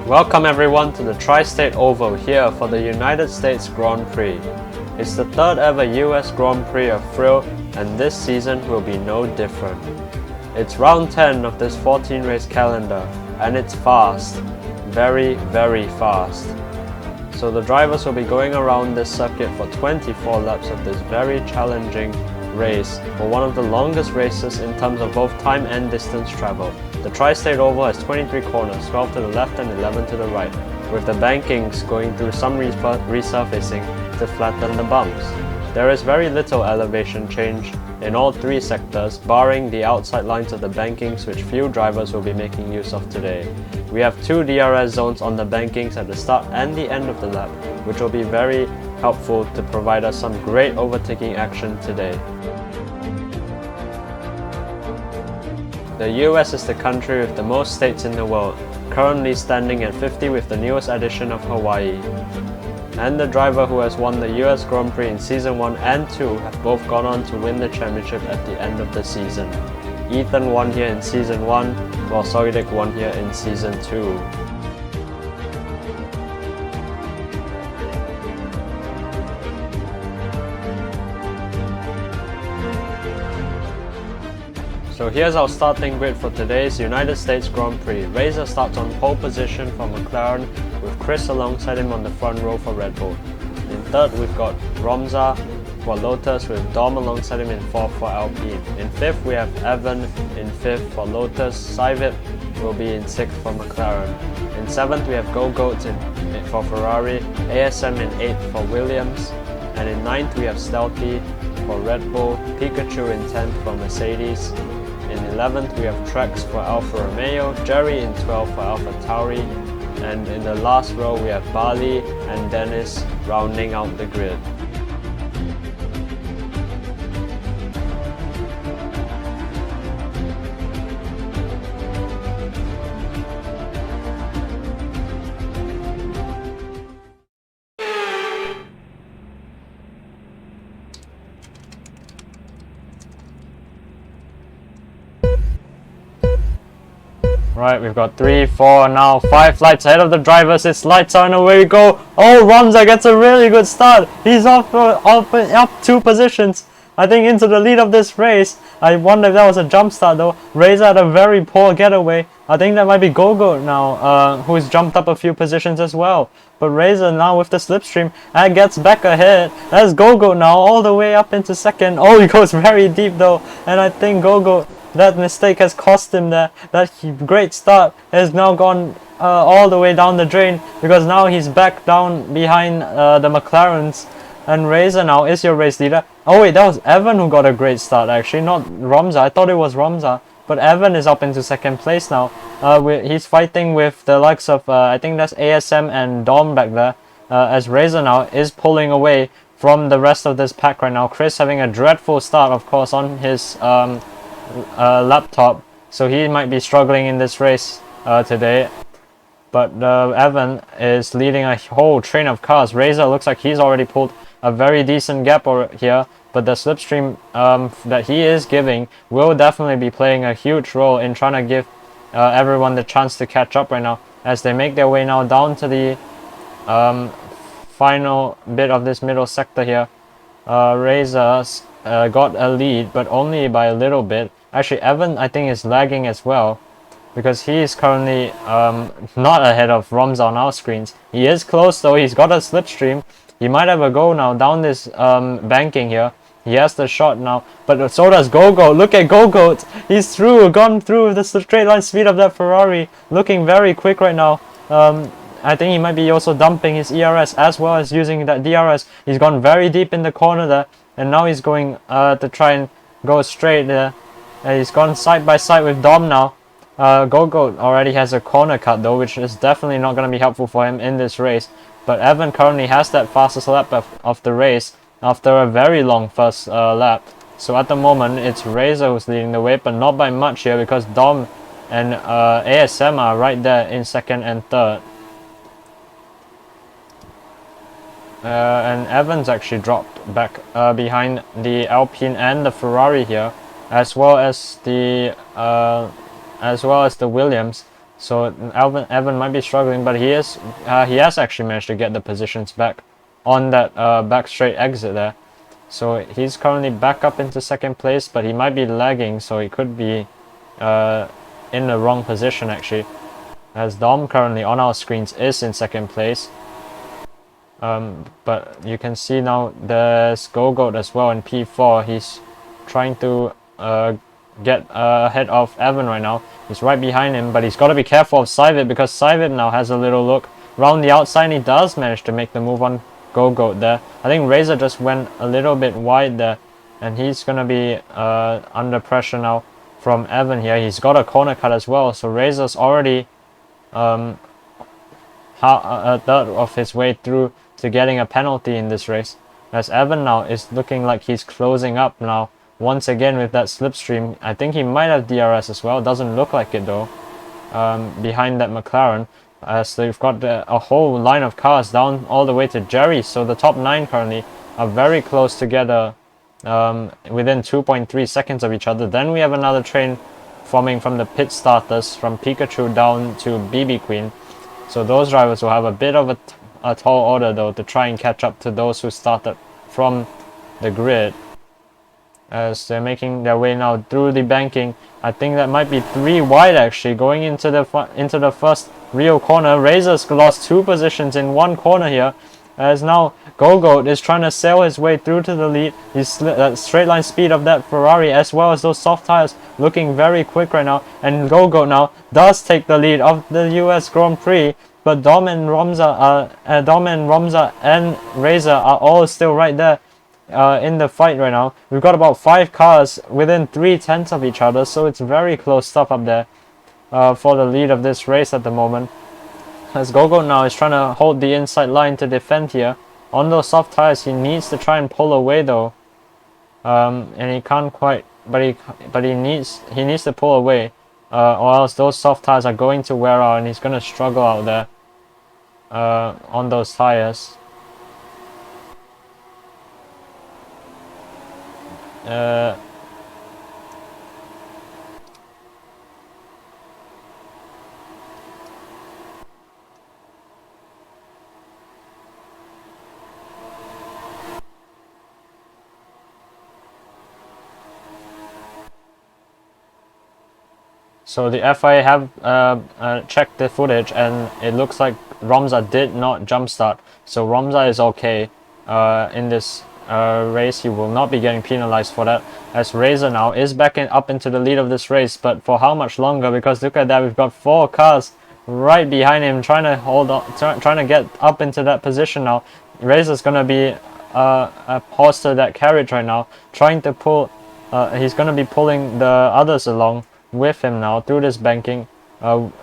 Welcome everyone to the Tri-State Oval here for the United States Grand Prix. It's the third ever US Grand Prix of FRIL and this season will be no different. It's round 10 of this 14 race calendar and it's fast. Very fast. So the drivers will be going around this circuit for 24 laps of this very challenging race for one of the longest races in terms of both time and distance travel. The Tri-State Oval has 23 corners, 12 to the left and 11 to the right, with the bankings going through some resurfacing to flatten the bumps. There is very little elevation change in all three sectors, barring the outside lines of the bankings which few drivers will be making use of today. We have two DRS zones on the bankings at the start and the end of the lap, which will be very helpful to provide us some great overtaking action today. The US is the country with the most states in the world, currently standing at 50 with the newest addition of Hawaii. And the driver who has won the US Grand Prix in Season 1 and 2 have both gone on to win the championship at the end of the season. Ethan won here in Season 1, while Soidik won here in Season 2. So here's our starting grid for today's United States Grand Prix. Razor starts on pole position for McLaren with Chris alongside him on the front row for Red Bull. In third we've got Romza for Lotus with Dom alongside him in fourth for Alpine. In fifth we have Evan in fifth for Lotus, Saivit will be in sixth for McLaren. In seventh we have Go-Goats for Ferrari, ASM in eighth for Williams, and in ninth we have Stealthy for Red Bull, Pikachu in 10th for Mercedes. In 11th we have Trex for Alfa Romeo, Jerri in 12th for Alpha Tauri, and in the last row we have Bali and Dennis rounding out the grid. Right, we've got 3, 4, now 5 lights ahead of the drivers. It's lights on, away we go. Oh, Romza gets a really good start. He's up 2 positions, I think, into the lead of this race. I wonder if that was a jump start though. Razor had a very poor getaway. I think that might be Gogo now, who's jumped up a few positions as well. But Razor now with the slipstream and gets back ahead. That's Gogo now all the way up into second. Oh, he goes very deep though, and I think Gogo, that mistake has cost him there. That great start has now gone all the way down the drain, because now he's back down behind the McLarens, and Razor now is your race leader. Oh wait, that was Evan who got a great start actually, not Romza. I thought it was Romza, but Evan is up into second place now. He's fighting with the likes of I think that's ASM and Dom back there, as Razor now is pulling away from the rest of this pack right now. Chris having a dreadful start, of course, on his laptop, so he might be struggling in this race today. But Evan is leading a whole train of cars. Razor looks like he's already pulled a very decent gap over here, but the slipstream that he is giving will definitely be playing a huge role in trying to give everyone the chance to catch up right now, as they make their way now down to the final bit of this middle sector here. Razor got a lead, but only by a little bit. Actually, Evan I think is lagging as well, because he is currently not ahead of Romza on our screens. He is close though, he's got a slipstream. He might have a go now down this banking here. He has the shot now, but so does Gogo. Look at Gogo, he's gone through the straight line speed of that Ferrari, looking very quick right now. I think he might be also dumping his ERS as well as using that DRS. He's gone very deep in the corner there, and now he's going to try and go straight there. He's gone side by side with Dom now. Gogo already has a corner cut though, which is definitely not going to be helpful for him in this race. But Evan currently has that fastest lap of the race after a very long first lap. So at the moment it's Razor who's leading the way, but not by much here, because Dom and ASM are right there in second and third. And Evans actually dropped back behind the Alpine and the Ferrari here, as well as the Williams. So Evan might be struggling, but he has actually managed to get the positions back on that back straight exit there. So he's currently back up into second place, but he might be lagging, so he could be in the wrong position actually. As Dom currently on our screens is in second place. But you can see now there's GoGoat as well in P4. He's trying to get ahead of Evan right now. He's right behind him, but he's got to be careful of Syvid because Syvid now has a little look around the outside and he does manage to make the move on GoGoat there. I think Razor just went a little bit wide there and he's going to be under pressure now from Evan here. He's got a corner cut as well, so Razor's already a third of his way through to getting a penalty in this race, as Evan now is looking like he's closing up now once again with that slipstream. I think he might have DRS as well, doesn't look like it though, behind that McLaren, as they've got a whole line of cars down all the way to Jerri. So the top 9 currently are very close together, within 2.3 seconds of each other. Then we have another train forming from the pit starters from Pikachu down to BB Queen. So those drivers will have a bit of a tall order though to try and catch up to those who started from the grid, as they're making their way now through the banking. I think that might be 3 wide actually going into the first real corner. Razor's lost 2 positions in one corner here, as now GoGoat is trying to sail his way through to the lead. He's that straight line speed of that Ferrari as well as those soft tires looking very quick right now, and GoGoat now does take the lead of the US Grand Prix. But Dom and Ramza and Razor are all still right there in the fight right now. We've got about 5 cars within 3/10 of each other, so it's very close stuff up there for the lead of this race at the moment. As GoGo now is trying to hold the inside line to defend here. On those soft tires, he needs to try and pull away though, and he can't quite. But he needs to pull away, or else those soft tires are going to wear out, and he's going to struggle out there on those tires. So the FIA have checked the footage, and it looks like Ramza did not jumpstart. So Ramza is okay in this race. He will not be getting penalized for that, as Razor now is up into the lead of this race. But for how much longer? Because look at that, we've got 4 cars right behind him trying to hold on, trying to get up into that position now. Razor's gonna be a horse to that carriage right now, trying to pull. He's gonna be pulling the others along with him now through this banking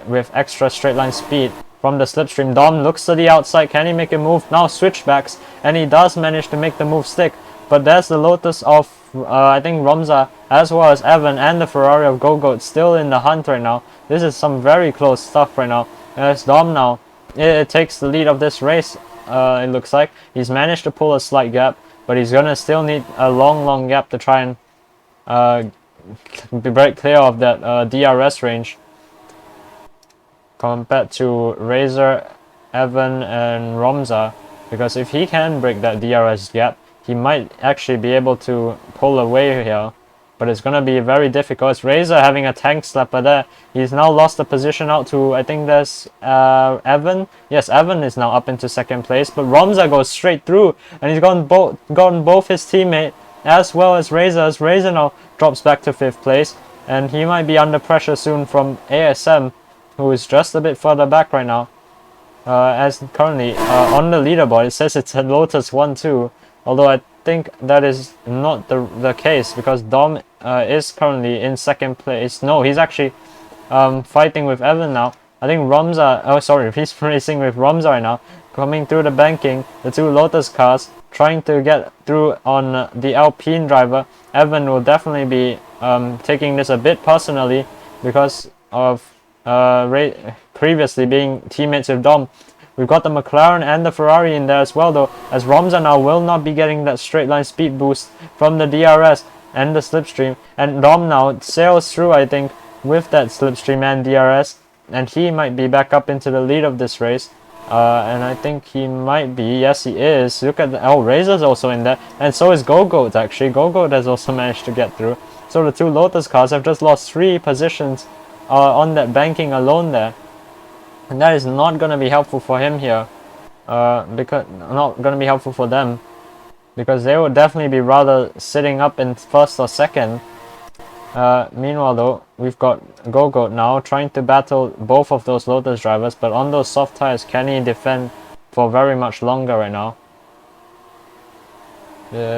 with extra straight line speed from the slipstream. Dom looks to the outside. Can he make a move? Now switchbacks, and he does manage to make the move stick. But there's the Lotus of I think Ramza, as well as Evan and the Ferrari of GoGoat still in the hunt right now. This is some very close stuff right now. As Dom now it takes the lead of this race. It looks like he's managed to pull a slight gap, but he's gonna still need a long gap to try and break clear of that DRS range compared to Razor, Evan and Ramza, because if he can break that DRS gap, he might actually be able to pull away here, but it's gonna be very difficult. It's Razor having a tank slapper there. He's now lost the position out to, I think there's Evan. Yes, Evan is now up into second place, but Ramza goes straight through, and he's gotten both his teammate as well as Razor, as Razor now drops back to 5th place, and he might be under pressure soon from ASM, who is just a bit further back right now. As currently on the leaderboard it says it's a Lotus 1-2, although I think that is not the case, because Dom is currently in 2nd place. No, he's actually fighting with Evan now. I think he's racing with Ramza right now, coming through the banking, the 2 Lotus cars, trying to get through on the Alpine driver. Evan will definitely be taking this a bit personally because of previously being teammates with Dom. We've got the McLaren and the Ferrari in there as well though, as Ramza now will not be getting that straight line speed boost from the DRS and the slipstream, and Dom now sails through, I think, with that slipstream and DRS. and he might be back up into the lead of this race. And I think he might be. Yes, he is. Look at the, oh, Razor's also in there, and so is Go-Goat actually. Go-Goat has also managed to get through. So the two Lotus cars have just lost 3 positions on that banking alone there, and that is not going to be helpful for him here. Because not going to be helpful for them, because they would definitely be rather sitting up in first or second. Meanwhile though, we've got Go-Goat now trying to battle both of those Lotus drivers, but on those soft tires, can he defend for very much longer right now?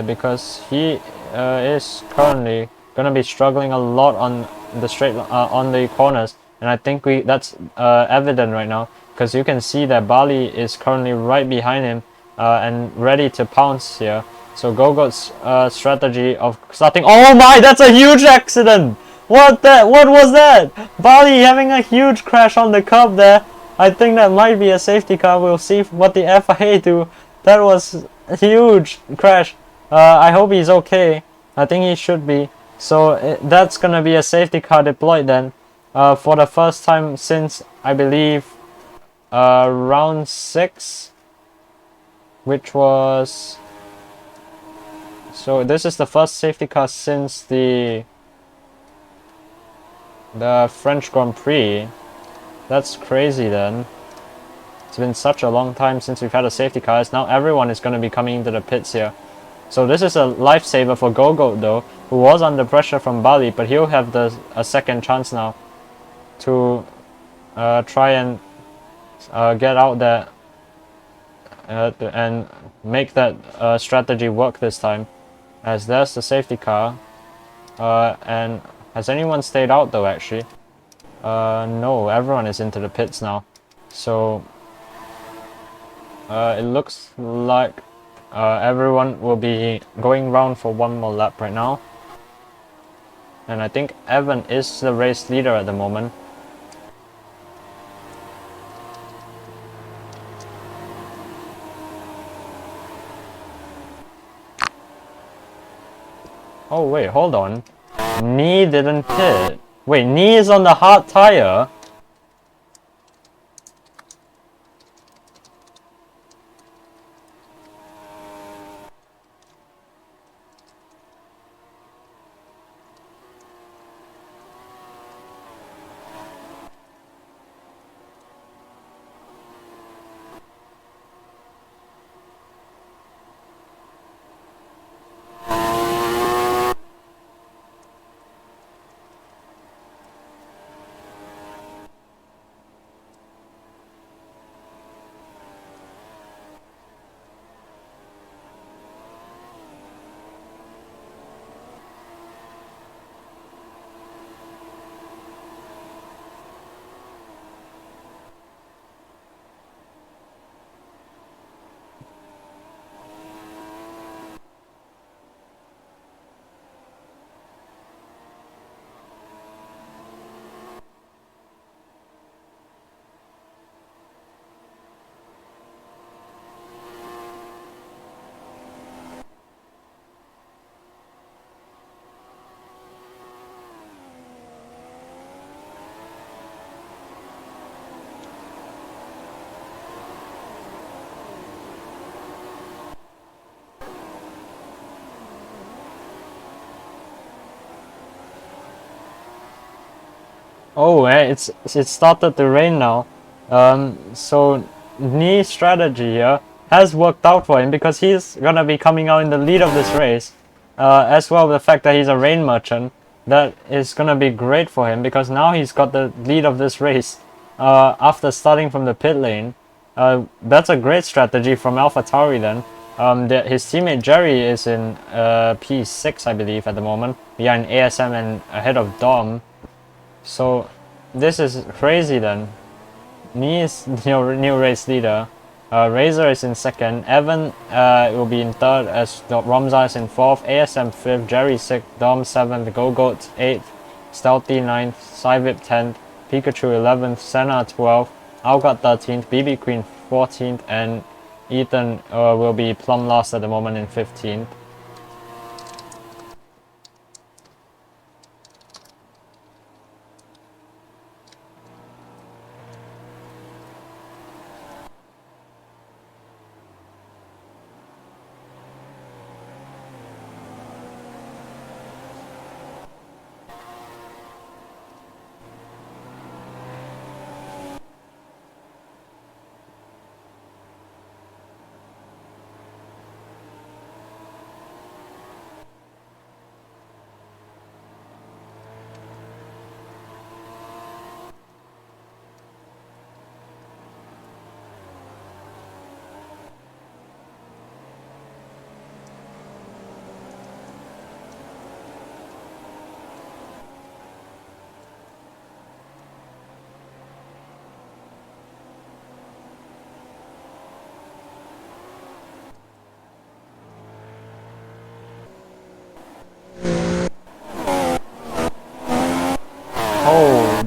Because he is currently gonna be struggling a lot on the straight on the corners, and I think that's evident right now, because you can see that Bali is currently right behind him and ready to pounce here. So Go-Goat's strategy of starting. Oh my! That's a huge accident. What was that? Bali having a huge crash on the curb there. I think that might be a safety car. We'll see what the FIA do. That was a huge crash. I hope he's okay. I think he should be. So that's gonna be a safety car deployed then, for the first time since I believe round 6, which was. So this is the first safety car since the French Grand Prix. That's crazy then. It's been such a long time since we've had a safety car. Now everyone is going to be coming into the pits here. So this is a lifesaver for Go-Goat though, who was under pressure from Bali, but he'll have a second chance now to try and get out there and make that strategy work this time. As there's the safety car, and has anyone stayed out though actually? No, everyone is into the pits now. So it looks like everyone will be going round for one more lap right now. And I think Evan is the race leader at the moment. Oh wait, hold on. Knee didn't hit. Wait, knee is on the hard tire? Oh, it started to rain now. So Knee's strategy here has worked out for him, because he's gonna be coming out in the lead of this race. As well, the fact that he's a rain merchant, that is gonna be great for him, because now he's got the lead of this race after starting from the pit lane. That's a great strategy from AlphaTauri then. His teammate Jerri is in P6, I believe, at the moment, behind ASM and ahead of Dom. So this is crazy then. Knee is new race leader. Razor is in second. Evan will be in third, as Romza is in fourth. ASM fifth. Jerri sixth. Dom seventh. Go-Goat eighth. Stealthy ninth. Cyvip 10th. Pikachu 11th. Senna 12th. Outguard 13th. BB Queen 14th. And Ethan will be plumb last at the moment in 15th.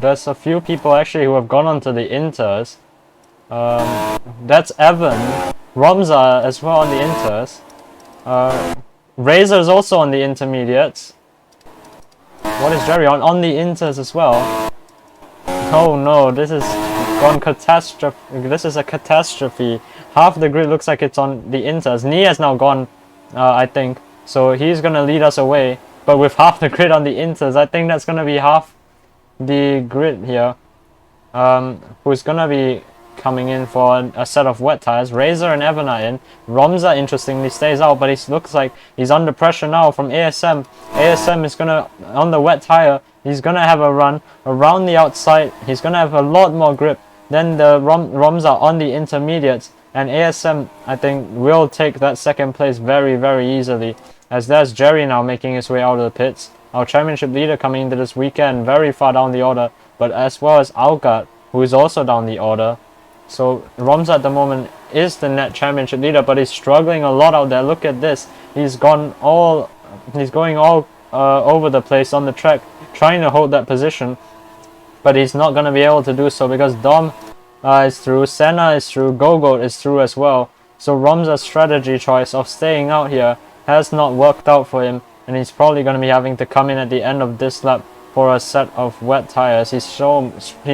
there's a few people actually who have gone on to the Inters. That's Evan, Romza as well on the Inters. Razor's also on the intermediates. What is Jerri on? On the Inters as well. Oh no, this is gone catastrophe. This is a catastrophe. Half the grid looks like it's on the Inters. Nee has now gone, I think. So he's gonna lead us away. But with half the grid on the Inters, I think that's gonna be half the grid here. Who's gonna be coming in for a set of wet tires. Razor and Evan are in. Romza interestingly stays out, but he looks like he's under pressure now from ASM. ASM is gonna, on the wet tire, he's gonna have a run around the outside. He's gonna have a lot more grip than the Romza on the intermediates, and ASM I think will take that second place very, very easily, as there's Jerri now making his way out of the pits. Our championship leader coming into this weekend very far down the order, but as well as Outguard, who is also down the order. So Romza at the moment is the net championship leader, but he's struggling a lot out there. Look at this. He's going all over the place on the track, trying to hold that position, but he's not going to be able to do so because Dom is through, Senna is through, Gogoat is through as well. So Romza's strategy choice of staying out here has not worked out for him, and he's probably going to be having to come in at the end of this lap for a set of wet tires. He's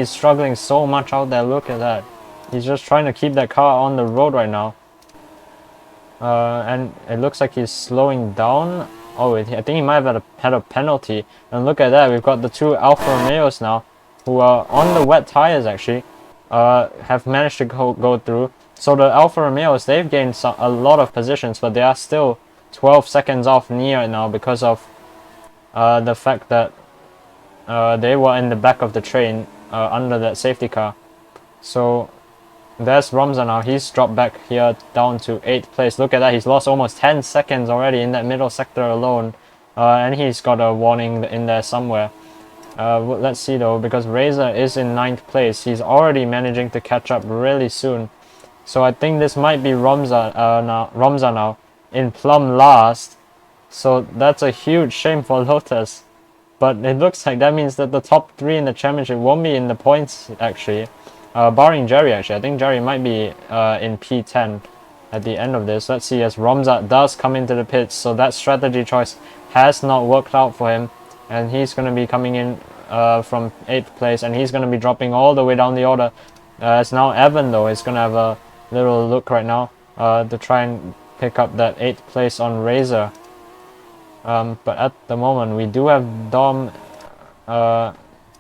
struggling so much out there. Look at that. He's just trying to keep that car on the road right now. And it looks like he's slowing down. Oh, I think he might have had a penalty. And look at that, we've got the two Alfa Romeos now, who are on the wet tires actually, have managed to go through. So the Alfa Romeos, they've gained a lot of positions, but they are still 12 seconds off Nee right now because of the fact that they were in the back of the train under that safety car. So there's Romza now. He's dropped back here down to 8th place. Look at that. He's lost almost 10 seconds already in that middle sector alone. And he's got a warning in there somewhere. Let's see though, because Razor is in 9th place. He's already managing to catch up really soon. So I think this might be Romza now in plumb last. So that's a huge shame for Lotus. But it looks like that means that the top 3 in the championship won't be in the points actually. Barring Jerri actually. I think Jerri might be in P10 at the end of this. Let's see, as Romza does come into the pits. So that strategy choice has not worked out for him. And he's going to be coming in from 8th place. And he's going to be dropping all the way down the order. As now Evan though is going to have a little look right now to try and pick up that 8th place on Razor. But at the moment we do have Dom.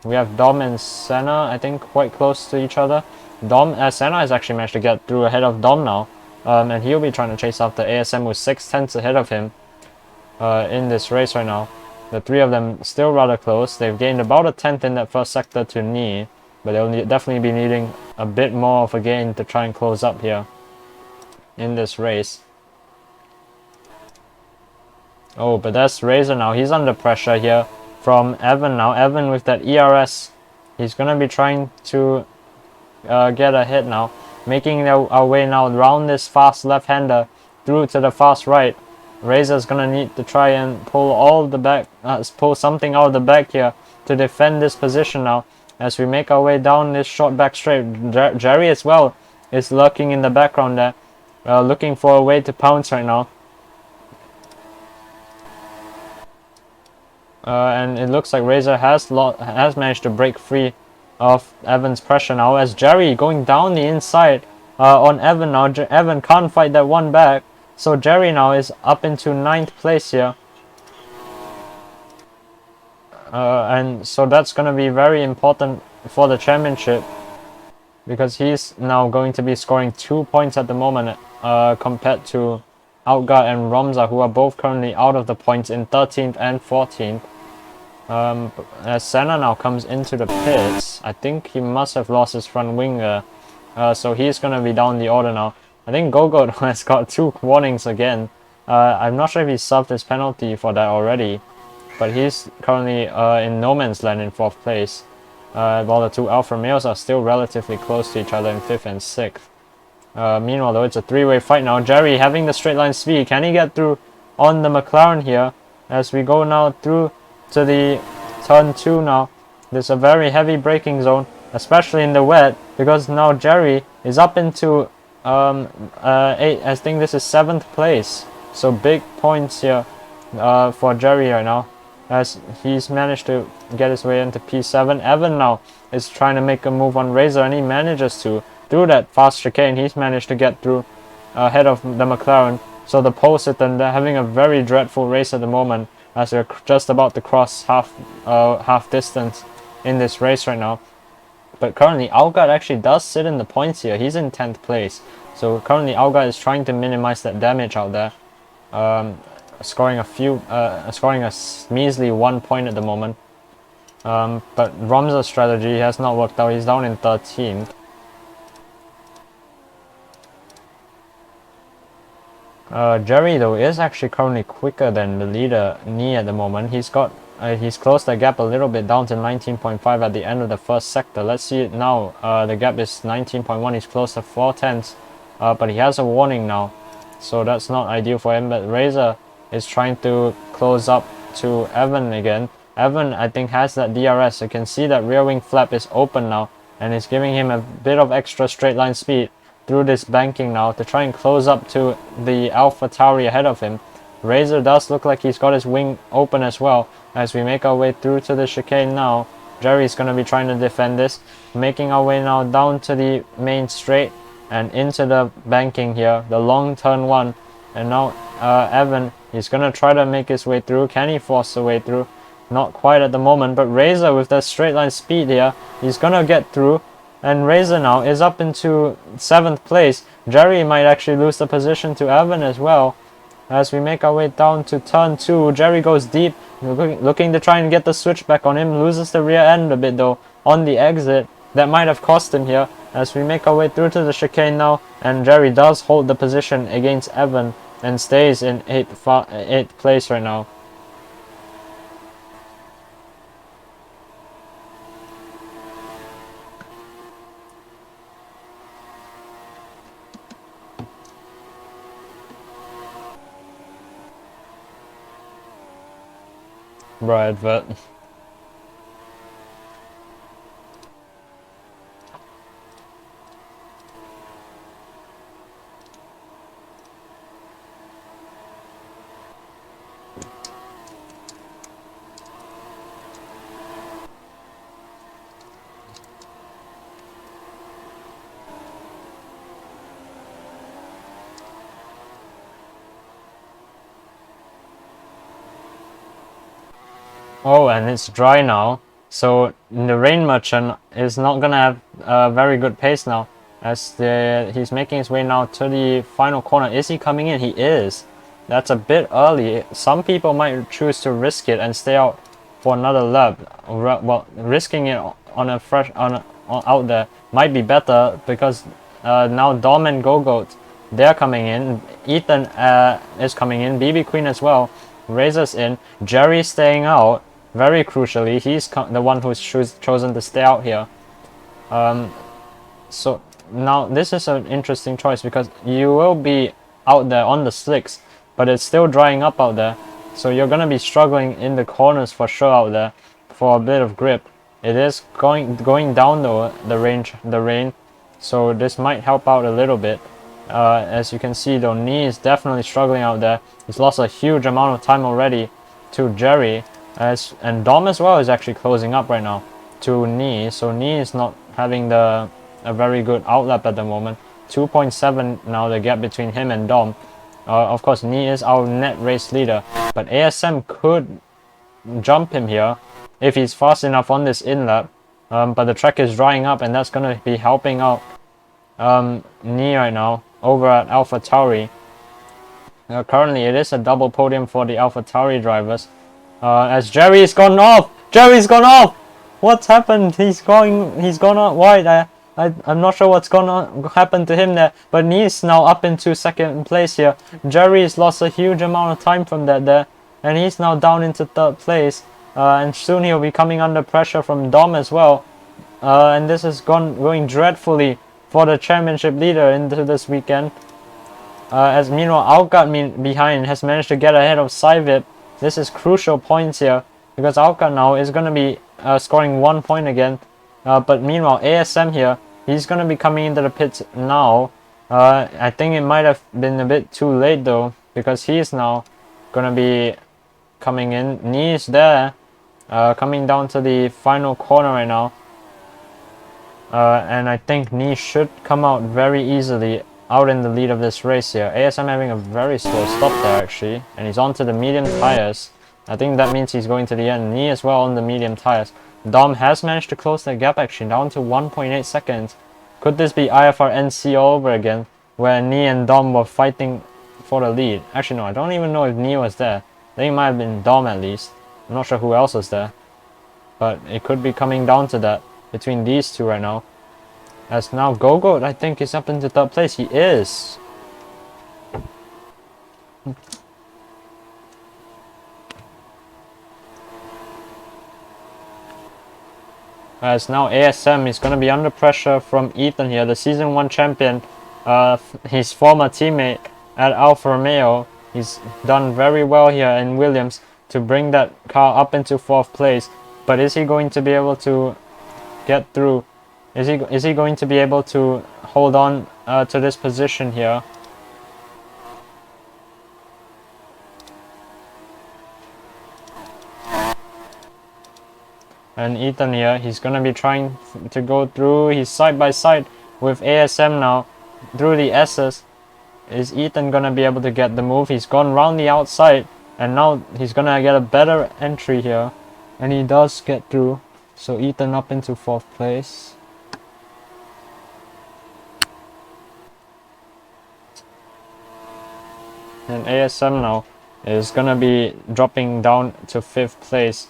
We have Dom and Senna, I think, quite close to each other. Senna has actually managed to get through ahead of Dom now. And he'll be trying to chase after ASM with 6/10 ahead of him in this race right now. The 3 of them still rather close. They've gained about a 10th in that first sector to Nee, but they'll definitely be needing a bit more of a gain to try and close up here in this race. Oh, but that's Razor now. He's under pressure here from Evan now. Evan with that ERS. He's going to be trying to get a hit now. Making our way now around this fast left-hander through to the fast right. Razor's going to need to try and pull something out of the back here to defend this position now. As we make our way down this short back straight. Jerri as well is lurking in the background there. Looking for a way to pounce right now. And it looks like Razor has managed to break free of Evan's pressure now, as Jerri going down the inside on Evan now. Evan can't fight that one back, so Jerri now is up into 9th place here. And so that's going to be very important for the championship, because he's now going to be scoring 2 points at the moment compared to Outguard and Romza, who are both currently out of the points in 13th and 14th. As Senna now comes into the pits, I think he must have lost his front wing there. So he's going to be down the order now. I think Gogoat has got 2 warnings again. I'm not sure if he served his penalty for that already, but he's currently in no man's land in 4th place. While the 2 Alfa Romeos are still relatively close to each other in 5th and 6th. Meanwhile though, it's a 3-way fight now. Jerri having the straight line speed. Can he get through on the McLaren here? As we go now through to the turn 2 now. This is a very heavy braking zone, especially in the wet, because now Jerri is up into I think this is 7th place. So big points here for Jerri right now, as he's managed to get his way into P7. Evan now is trying to make a move on Razor, and he manages to. Through that fast chicane, he's managed to get through ahead of the McLaren. So the Posset, and they're having a very dreadful race at the moment, as they're just about to cross half distance in this race right now. But currently Outguard actually does sit in the points here. He's in 10th place. So currently Outguard is trying to minimize that damage out there, scoring a measly 1 point at the moment. But Romza's strategy has not worked out. He's down in 13th. Jerri though is actually currently quicker than the leader Ni at the moment. He's closed the gap a little bit down to 19.5 at the end of the first sector. Let's see it now. The gap is 19.1. He's close to 4 tenths, but he has a warning now, so that's not ideal for him. But Razor is trying to close up to Evan again. Evan, I think, has that DRS. You can see that rear wing flap is open now, and it's giving him a bit of extra straight line speed through this banking now to try and close up to the Alpha Tauri ahead of him. Razor does look like he's got his wing open as well, as we make our way through to the chicane now. Jerry's going to be trying to defend this, making our way now down to the main straight and into the banking here, the long turn one. And now Evan, he's going to try to make his way through. Can he force the way through? Not quite at the moment, but Razor with that straight line speed here, he's going to get through. And Razor now is up into 7th place. Jerri might actually lose the position to Evan as well. As we make our way down to turn 2, Jerri goes deep, looking to try and get the switchback on him. Loses the rear end a bit though on the exit. That might have cost him here. As we make our way through to the chicane now, and Jerri does hold the position against Evan and stays in 8th place right now. Right, but oh, and it's dry now, so the Rain Merchant is not gonna have a very good pace now, as he's making his way now to the final corner. Is he coming in? He is. That's a bit early. Some people might choose to risk it and stay out for another lap. Well, risking it on a fresh out there might be better, because now Dom and Gogoat, they're coming in. Ethan is coming in. BB Queen as well. Razor's in. Jerry staying out. Very crucially, he's the one who's chosen to stay out here. So now this is an interesting choice, because you will be out there on the slicks, but it's still drying up out there. So you're going to be struggling in the corners for sure out there for a bit of grip. It is going down though, the rain. So this might help out a little bit. As you can see though, Ni is definitely struggling out there. He's lost a huge amount of time already to Jerry. And Dom as well is actually closing up right now to Ni. So Ni is not having a very good outlap at the moment. 2.7 now the gap between him and Dom. Of course, Ni is our net race leader, but ASM could jump him here if he's fast enough on this in lap. But the track is drying up, and that's going to be helping out Ni right now over at Alpha Tauri. Currently, it is a double podium for the Alpha Tauri drivers. As Jerry's gone off! Jerry's gone off! What's happened? He's gone out wide. I'm not sure what's gonna happen to him there, but Ni's now up into 2nd place here. Jerry's lost a huge amount of time from that there, and he's now down into 3rd place. And soon he'll be coming under pressure from Dom as well. And this is going dreadfully for the championship leader into this weekend. As meanwhile, Outguard behind has managed to get ahead of Cyvip. This is crucial points here, because Outguard now is going to be scoring 1 point again. But meanwhile, ASM here, he's going to be coming into the pits now. I think it might have been a bit too late though, because he's now going to be coming in. Knee is there, coming down to the final corner right now. And I think Knee should come out very easily out in the lead of this race here. ASM having a very slow stop there actually, and he's onto the medium tires. I think that means he's going to the end. Knee as well on the medium tires. Dom has managed to close the gap actually, down to 1.8 seconds. Could this be IFRNC all over again, where Knee and Dom were fighting for the lead? Actually no, I don't even know if Knee was there. I think it might have been Dom at least. I'm not sure who else was there. But it could be coming down to that between these two right now. As now Gogoat, I think, is up into third place. He is. As now ASM is going to be under pressure from Ethan here, the Season 1 champion, his former teammate at Alfa Romeo. He's done very well here in Williams to bring that car up into 4th place. But is he going to be able to get through? Is he going to be able to hold on to this position here? And Ethan here, he's going to be trying to go through. He's side by side with ASM now through the S's. Is Ethan going to be able to get the move? He's gone round the outside and now he's going to get a better entry here. And he does get through. So Ethan up into 4th place. And ASM now is going to be dropping down to 5th place.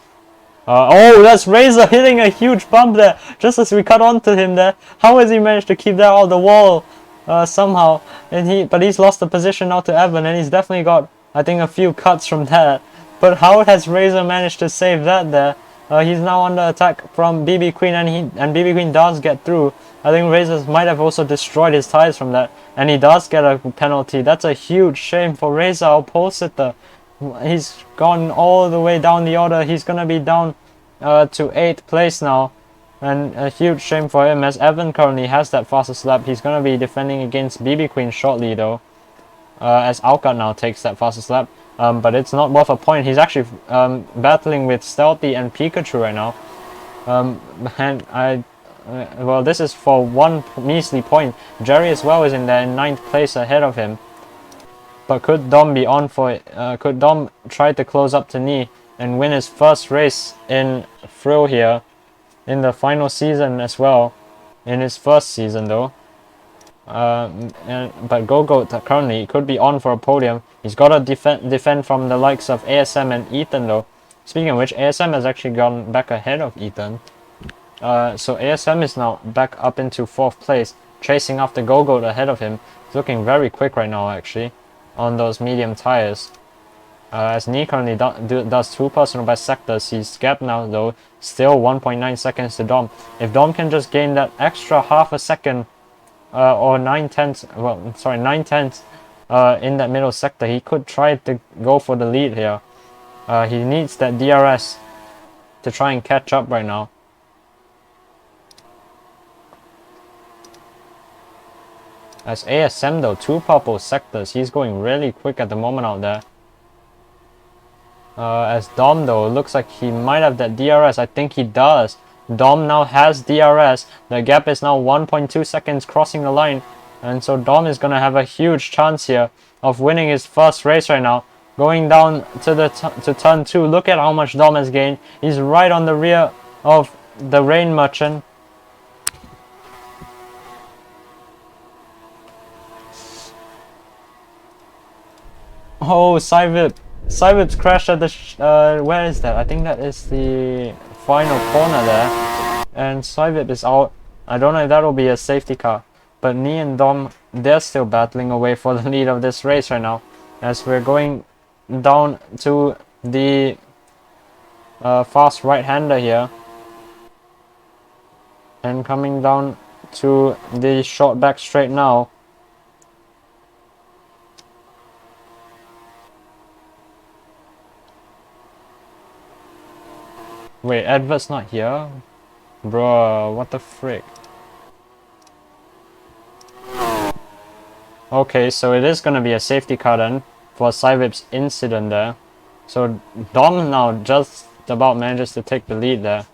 Oh, that's Razor hitting a huge bump there, just as we cut onto him there. How has he managed to keep that out of the wall somehow? But he's lost the position now to Evan, and he's definitely got, I think, a few cuts from that. But how has Razor managed to save that there? He's now under attack from BB Queen, and BB Queen does get through. I think Razor might have also destroyed his tires from that, and he does get a penalty. That's a huge shame for Razor. I'll post it there. He's gone all the way down the order. He's going to be down to 8th place now. And a huge shame for him, as Evan currently has that fastest lap. He's going to be defending against BB Queen shortly though. As Outguard now takes that fastest lap. But it's not worth a point. He's actually battling with Stealthy and Pikachu right now. Well, this is for 1 measly point. Jerri as well is in there in 9th place ahead of him. But could Dom be on for it? Could Dom try to close up to Knee and win his first race in FRIL here in the final season as well? In his first season though. But Gogoat currently could be on for a podium. He's got to defend from the likes of ASM and Ethan though. Speaking of which, ASM has actually gone back ahead of Ethan. So ASM is now back up into 4th place, chasing after Gogoat ahead of him. He's looking very quick right now actually on those medium tires. As Knee currently does 2 personal best sectors. He's gapped now though, still 1.9 seconds to Dom. If Dom can just gain that extra half a second or 9/10, well, sorry, 9/10 in that middle sector, he could try to go for the lead here. He needs that DRS to try and catch up right now. As ASM though, 2 purple sectors, he's going really quick at the moment out there. As Dom though, looks like he might have that DRS. I think he does. Dom now has DRS. The gap is now 1.2 seconds crossing the line. And so Dom is going to have a huge chance here of winning his first race right now. Going down to turn 2. Look at how much Dom has gained. He's right on the rear of the Rain Merchant. Oh, Cybip's crashed at the... where is that? I think that is the final corner there. And Cybip is out. I don't know if that'll be a safety car. But Knee and Dom, they're still battling away for the lead of this race right now. As we're going down to the fast right-hander here. And coming down to the short back straight now. Wait, Edward's not here? Bro, what the frick? Okay, so it is gonna be a safety car then for Cybip's incident there. So Dom now just about manages to take the lead there.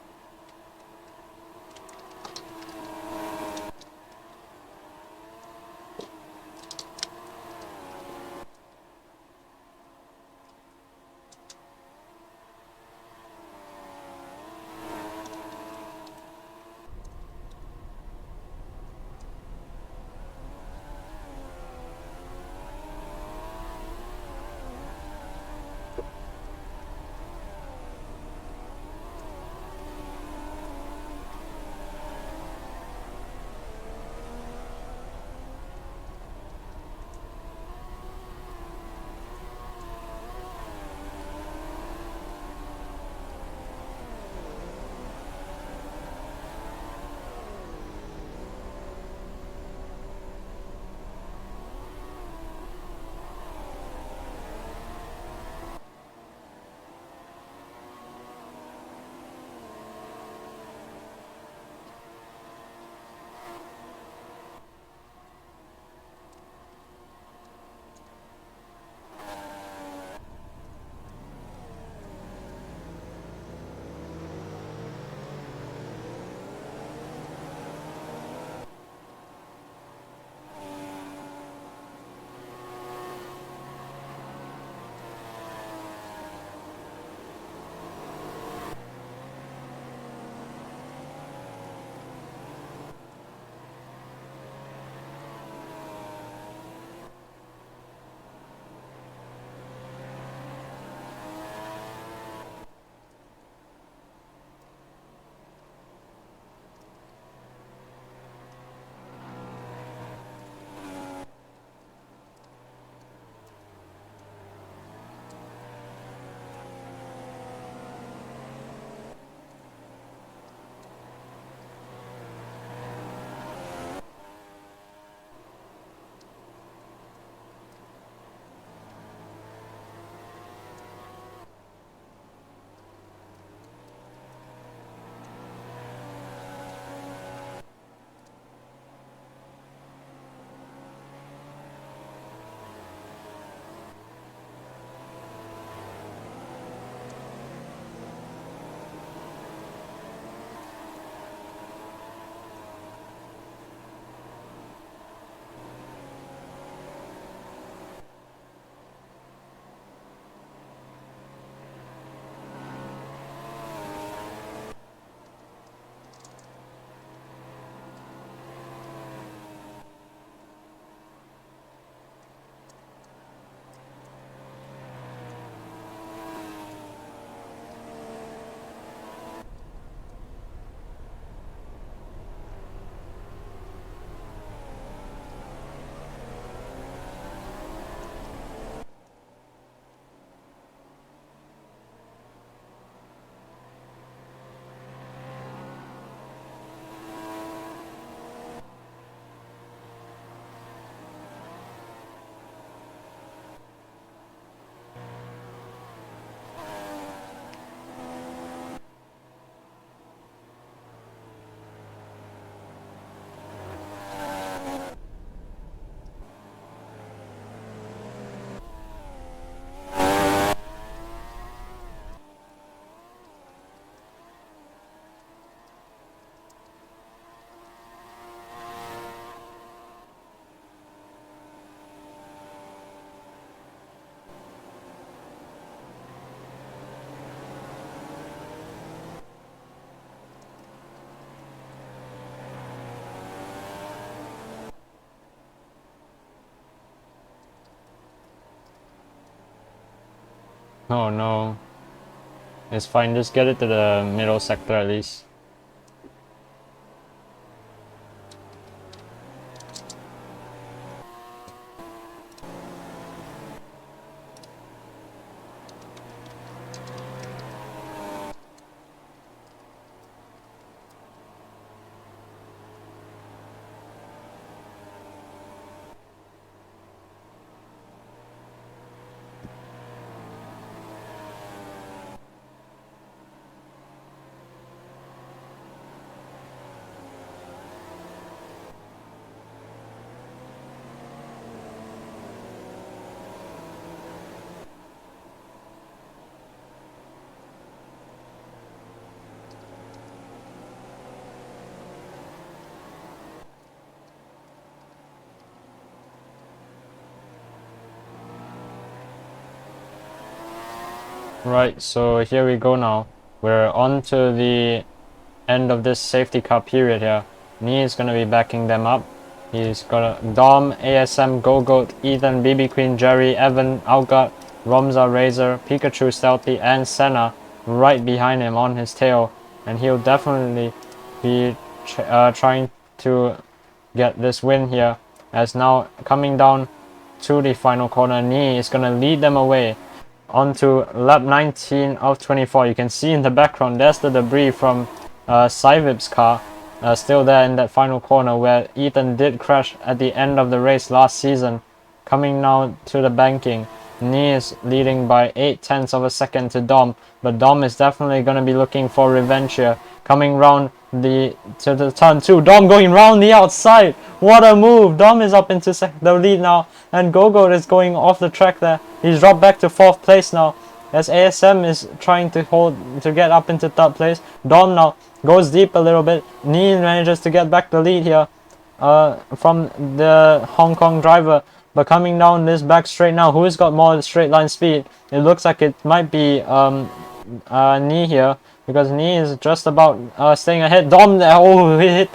Oh no. It's fine, just get it to the middle sector at least. Right, so here we go now. We're on to the end of this safety car period here. Nee is gonna be backing them up. He's got Dom, ASM, Gogoat, Ethan, BB Queen, Jerri, Evan, Outguard, Romza, Razor, Pikachu, Stealthy, and Senna right behind him on his tail. And he'll definitely be trying to get this win here. As now coming down to the final corner, Nee is gonna lead them away onto lap 19 of 24. You can see in the background there's the debris from Cyvip's car still there in that final corner where Ethan did crash at the end of the race last season. Coming now to the banking, Nee is leading by 0.8 of a second to Dom, but Dom is definitely going to be looking for revenge here. Coming round to the turn 2, Dom going round the outside. What a move! Dom is up into the lead now, and Gogo is going off the track there. He's dropped back to 4th place now, as ASM is trying to get up into 3rd place. Dom now goes deep a little bit. Nee manages to get back the lead here from the Hong Kong driver. But coming down this back straight now, who's got more straight line speed? It looks like it might be Nee here, because Nee is just about staying ahead. Dom there, oh, he hit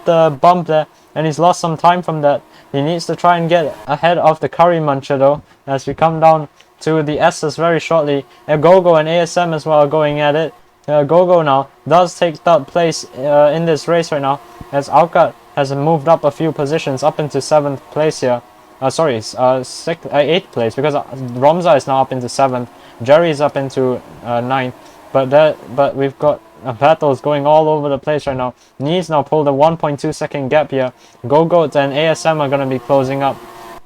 the bump there, and he's lost some time from that. He needs to try and get ahead of the Curry Muncher though, as we come down to the S's very shortly. Gogo and ASM as well are going at it. Gogo now does take 3rd place in this race right now, as Outguard has moved up a few positions up into 7th place here. 8th place, because Romza is now up into 7th, Jerri is up into 9th, but we've got battles going all over the place right now. Nee's now pulled a 1.2 second gap here. Gogoat and ASM are going to be closing up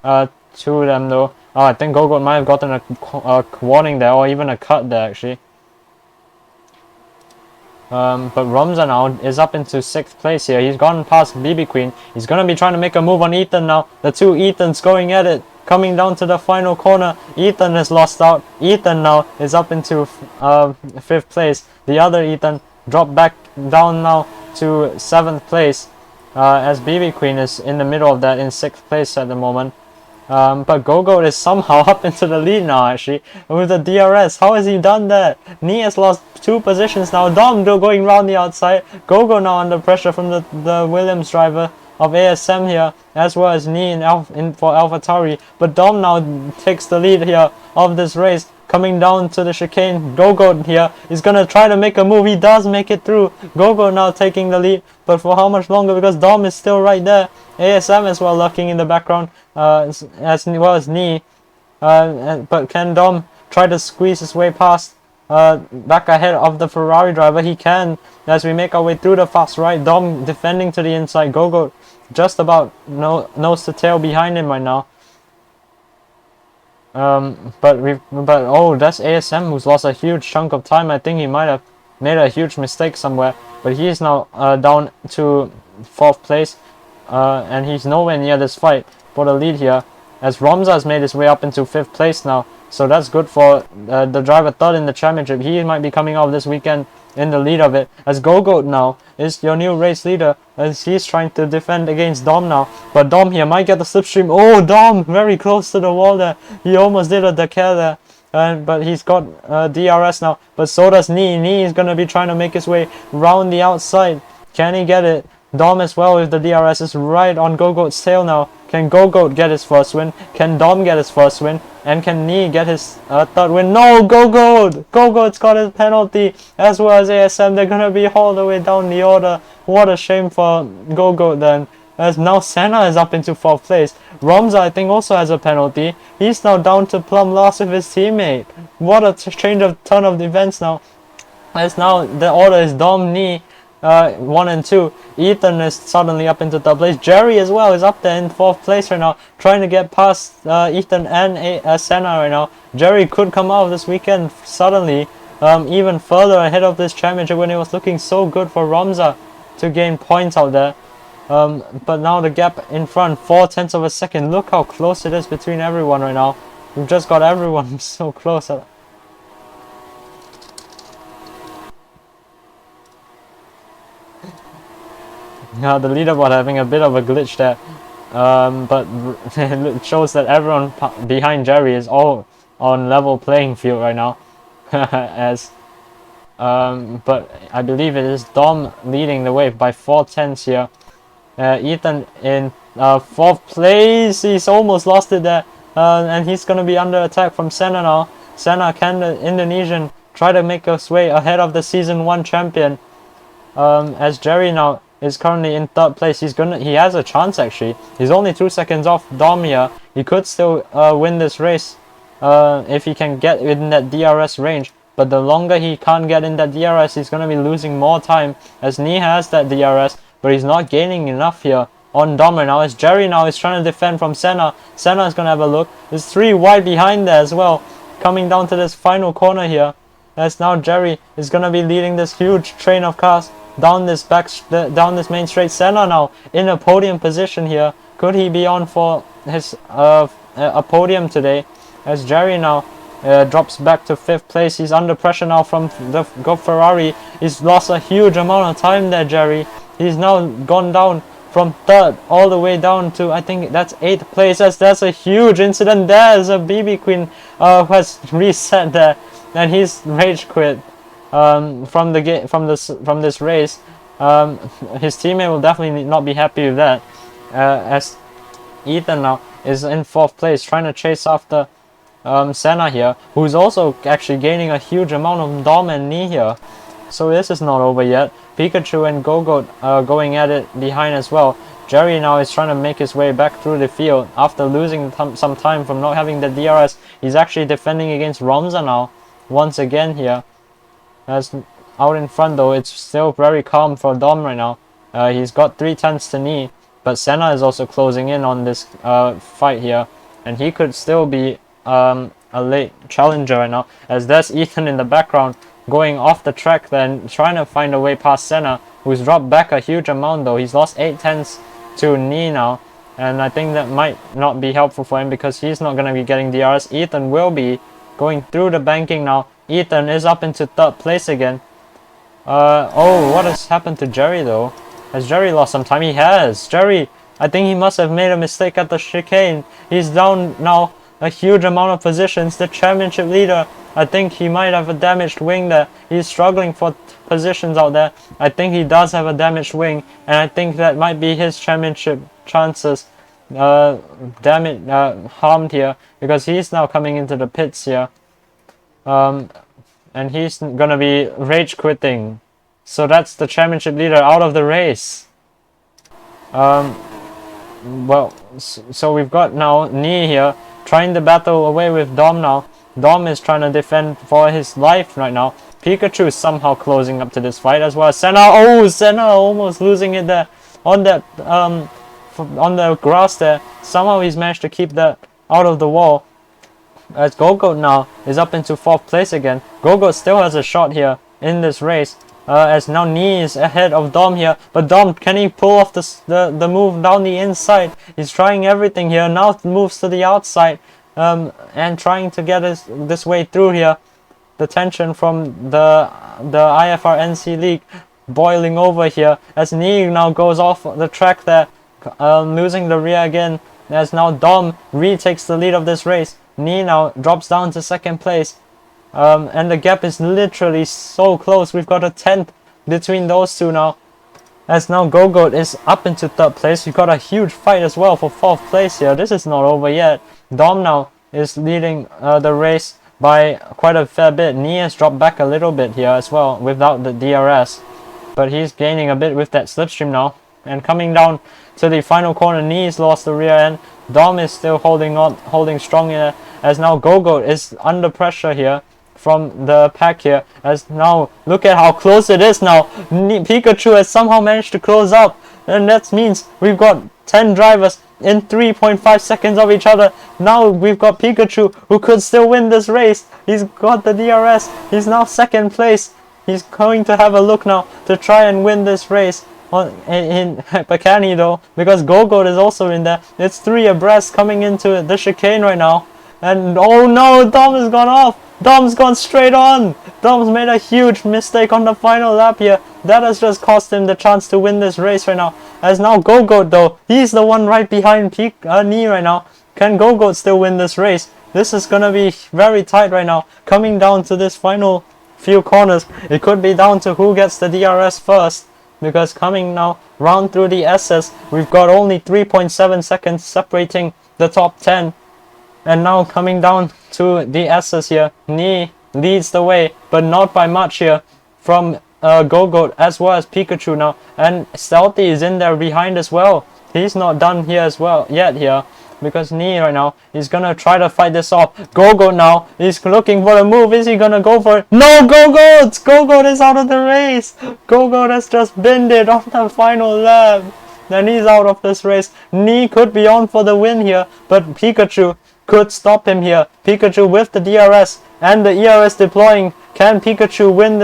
to them though. Oh, I think Gogoat might have gotten a warning there, or even a cut there actually. But Romza now is up into 6th place here. He's gone past BB Queen. He's going to be trying to make a move on Ethan now. The two Ethans going at it. Coming down to the final corner. Ethan has lost out. Ethan now is up into 5th place. The other Ethan dropped back down now to 7th place. As BB Queen is in the middle of that in 6th place at the moment. But Gogo is somehow up into the lead now actually with the DRS. How has he done that? Nee has lost 2 positions now. Dom going round the outside. Gogo now under pressure from the Williams driver of ASM here, as well as Nee for AlphaTauri. But Dom now takes the lead here of this race. Coming down to the chicane, Gogo here is going to try to make a move. He does make it through. Gogo now taking the lead, but for how much longer? Because Dom is still right there. ASM as well lurking in the background, as well as Nee. But can Dom try to squeeze his way past back ahead of the Ferrari driver? He can, as we make our way through the fast right. Dom defending to the inside. Gogo just about nose to tail behind him right now. But oh, that's ASM who's lost a huge chunk of time. I think he might have made a huge mistake somewhere, but he is now down to 4th place, and he's nowhere near this fight for the lead here, as Romza has made his way up into 5th place now. So that's good for the driver 3rd in the championship. He might be coming out this weekend in the lead of it, as Gogoat now is your new race leader, as he's trying to defend against Dom now. But Dom here might get the slipstream. Oh, Dom very close to the wall there. He almost did a Dakar there, but he's got DRS now. But so does Nee. Nee is going to be trying to make his way round the outside. Can he get it? Dom as well with the DRS is right on Gogoat's tail now. Can Gogoat get his first win? Can Dom get his first win? And can Nee get his 3rd win? No, Gogoat! Gogoat's got his penalty, as well as ASM. They're going to be all the way down the order. What a shame for Gogoat then, as now Senna is up into 4th place. Romza, I think, also has a penalty. He's now down to plumb last with his teammate. What a turn of events now, as now the order is Dom, Nee, 1 and 2. Ethan is suddenly up into 3rd place. Jerri as well is up there in 4th place right now, trying to get past Ethan and Senna right now. Jerri could come out this weekend suddenly, even further ahead of this championship, when it was looking so good for Romza to gain points out there. But now the gap in front, 0.4 of a second. Look how close it is between everyone right now. We've just got everyone so close. Yeah, the leaderboard having a bit of a glitch there, but it shows that everyone behind Jerri is all on level playing field right now. as but I believe it is Dom leading the way by 4/10 here. Ethan in 4th place. He's almost lost it there, and he's gonna be under attack from Senna now. Senna, can the Indonesian try to make his way ahead of the season 1 champion? As Jerri now is currently in 3rd place. He has a chance actually. He's only 2 seconds off Dom here. He could still win this race if he can get in that DRS range. But the longer he can't get in that DRS, he's going to be losing more time, as Nee has that DRS, but he's not gaining enough here on Dom right now, as Jerri now is trying to defend from Senna. Senna is going to have a look. There's 3 wide behind there as well, coming down to this final corner here, as now Jerri is going to be leading this huge train of cars down this main straight. Senna now in a podium position here. Could he be on for his a podium today, as Jerri now drops back to 5th place. He's under pressure now from the Ferrari. He's lost a huge amount of time there, Jerri. He's now gone down from 3rd all the way down to, I think that's 8th place. That's a huge incident. There's a BB Queen who has reset there, and he's rage quit from this race. His teammate will definitely not be happy with that, as Ethan now is in 4th place trying to chase after Senna here, who's also actually gaining a huge amount of Dom and Nee here. So this is not over yet. Pikachu and Gogoat going at it behind as well. Jerri now is trying to make his way back through the field after losing some time from not having the DRS. He's actually defending against Romza now once again here. As out in front though, it's still very calm for Dom right now. He's got 3/10 to Nee, but Senna is also closing in on this fight here, and he could still be a late challenger right now, as there's Ethan in the background going off the track then trying to find a way past Senna, who's dropped back a huge amount though. He's lost 8/10 to Nee now, and I think that might not be helpful for him because he's not going to be getting DRS. Ethan will be going through the banking now. Ethan is up into 3rd place again. Oh, what has happened to Jerri though? Has Jerri lost some time? He has. Jerri, I think he must have made a mistake at the chicane. He's down now a huge amount of positions. The championship leader, I think he might have a damaged wing there. He's struggling for positions out there. I think he does have a damaged wing, and I think that might be his championship chances harmed here, because he's now coming into the pits here, and he's gonna be rage quitting. So that's the championship leader out of the race. Well, so we've got now Nee here trying to battle away with Dom now. Dom is trying to defend for his life right now. Pikachu is somehow closing up to this fight as well. Senna, oh, Senna almost losing it there on that on the grass there. Somehow he's managed to keep that out of the wall. As Gogoat now is up into 4th place again. Gogoat still has a shot here in this race. As now Nee is ahead of Dom here, but Dom, can he pull off the move down the inside? He's trying everything here. Now moves to the outside, and trying to get this way through here. The tension from the IFRNC League boiling over here, as Nee now goes off the track there, losing the rear again. As now Dom retakes the lead of this race. Nee now drops down to 2nd place. And the gap is literally so close. We've got a 10th between those two now. As now Gogoat is up into 3rd place. We've got a huge fight as well for 4th place here. This is not over yet. Dom now is leading the race by quite a fair bit. Nee has dropped back a little bit here as well without the DRS, but he's gaining a bit with that slipstream now. And coming down to the final corner, Nee's lost the rear end. Dom is still holding strong here, as now Gogoat is under pressure here from the pack here, as now look at how close it is now. Pikachu has somehow managed to close up, and that means we've got 10 drivers in 3.5 seconds of each other. Now we've got Pikachu, who could still win this race. He's got the DRS. He's now 2nd place. He's going to have a look now to try and win this race in Bacani though, because Gogoat is also in there. It's 3 abreast coming into the chicane right now, and oh no, Dom has gone off. Dom's gone straight on. Dom's made a huge mistake on the final lap here. That has just cost him the chance to win this race right now. As now Gogoat though, he's the one right behind Nee right now. Can Gogoat still win this race? This is gonna be very tight right now. Coming down to this final few corners, it could be down to who gets the DRS first. Because coming now round through the S's, we've got only 3.7 seconds separating the top 10. And now coming down to the S's here, Ni leads the way, but not by much here from Go-Goat as well as Pikachu now. And Stealthy is in there behind as well. He's not done here as well yet here. Because Ni right now is gonna try to fight this off. Go-Goat now is looking for a move. Is he gonna go for it? No, Go-Goat! Go-Goat is out of the race. Go-Goat has just binned it on the final lap. Then he's out of this race. Ni could be on for the win here, but Pikachu could stop him here. Pikachu with the DRS and the ERS deploying. Can Pikachu win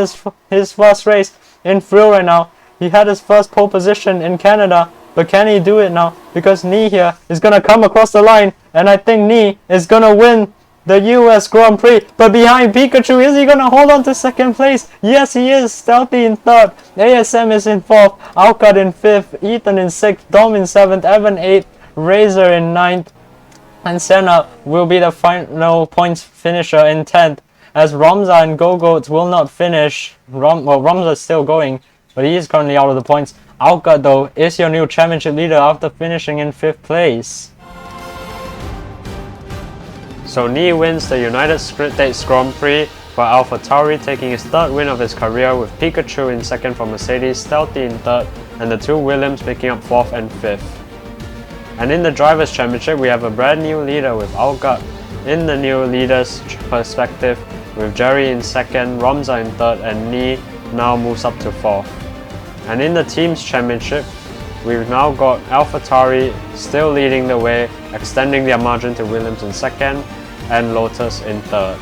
his first race in FRIL right now? He had his first pole position in Canada. But can he do it now? Because Ni here is going to come across the line. And I think Ni is going to win the US Grand Prix. But behind Pikachu, is he going to hold on to second place? Yes, he is. Stealthy in third. ASM is in fourth. Outguard in fifth. Ethan in sixth. Dom in seventh. Evan 8th. Razor in ninth. And Senna will be the final points finisher in 10th. As Ramza and Go-Goat will not finish. Ramza is still going. But he is currently out of the points. Outguard though is your new championship leader after finishing in 5th place. So Ni wins the United States Grand Prix for AlphaTauri, taking his 3rd win of his career, with Pikachu in 2nd for Mercedes, Stealthy in 3rd, and the 2 Williams picking up 4th and 5th. And in the Drivers' Championship, we have a brand new leader with Outguard in the new leader's perspective, with Jerri in 2nd, Ramza in 3rd, and Ni now moves up to 4th. And in the Teams Championship, we've now got AlphaTauri still leading the way, extending their margin to Williams in 2nd and Lotus in 3rd.